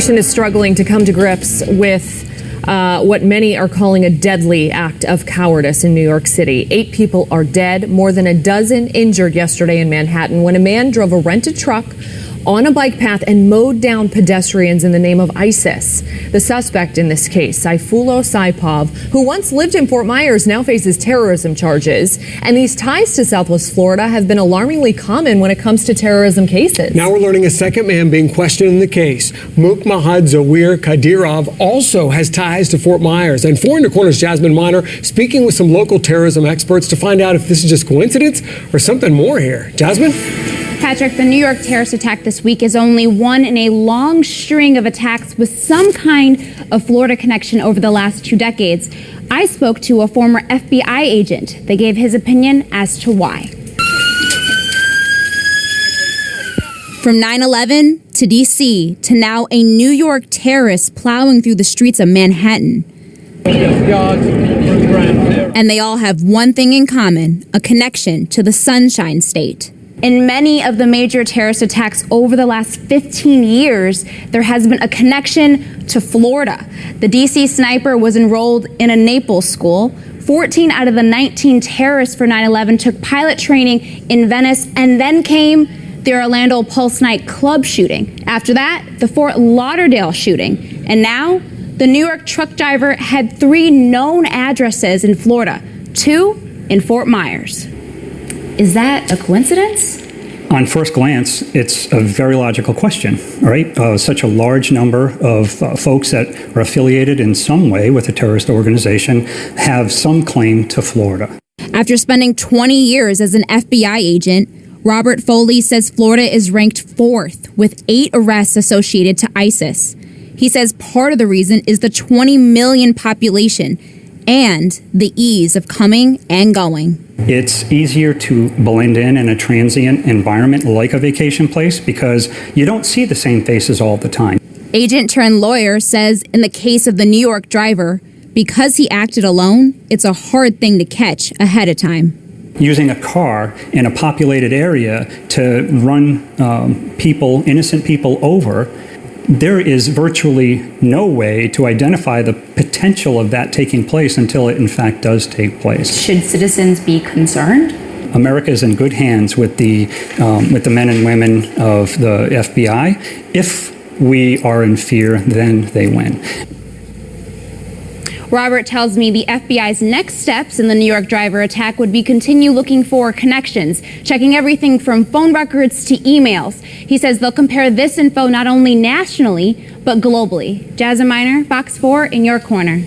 nation is struggling to come to grips with what many are calling a deadly act of cowardice in New York City. 8 people are dead, more than a dozen injured yesterday in Manhattan when a man drove a rented truck on a bike path and mowed down pedestrians in the name of ISIS. The suspect in this case, Saipov, who once lived in Fort Myers, now faces terrorism charges. And these ties to Southwest Florida have been alarmingly common when it comes to terrorism cases. Now we're learning a second man being questioned in the case. Muhammad Zawir Kadirov also has ties to Fort Myers. And 4 in the Corner's Jasmine Miner speaking with some local terrorism experts to find out if this is just coincidence or something more here. Jasmine? Patrick, the New York terrorist attack this week is only one in a long string of attacks with some kind of Florida connection over the last 2 decades. I spoke to a former FBI agent that gave his opinion as to why. From 9/11 to D.C. to now a New York terrorist plowing through the streets of Manhattan. And they all have one thing in common, a connection to the Sunshine State. In many of the major terrorist attacks over the last 15 years, there has been a connection to Florida. The D.C. sniper was enrolled in a Naples school. 14 out of the 19 terrorists for 9/11 took pilot training in Venice, and then came the Orlando Pulse Night club shooting. After that, the Fort Lauderdale shooting. And now, the New York truck driver had 3 known addresses in Florida, 2 in Fort Myers. Is that a coincidence? On first glance, it's a very logical question, right? Such a large number of folks that are affiliated in some way with a terrorist organization have some claim to Florida. After spending 20 years as an FBI agent, Robert Foley says Florida is ranked 4th with 8 arrests associated to ISIS. He says part of the reason is the 20 million population and the ease of coming and going. It's easier to blend in a transient environment like a vacation place because you don't see the same faces all the time. Agent turned lawyer says in the case of the New York driver, because he acted alone, it's a hard thing to catch ahead of time. Using a car in a populated area to run people, innocent people over, there is virtually no way to identify the potential of that taking place until it in fact does take place. Should citizens be concerned? America is in good hands with the men and women of the FBI. If we are in fear, then they win. Robert tells me the FBI's next steps in the New York driver attack would be continue looking for connections, checking everything from phone records to emails. He says they'll compare this info not only nationally, but globally. Jasmine Miner, Fox 4 in your corner.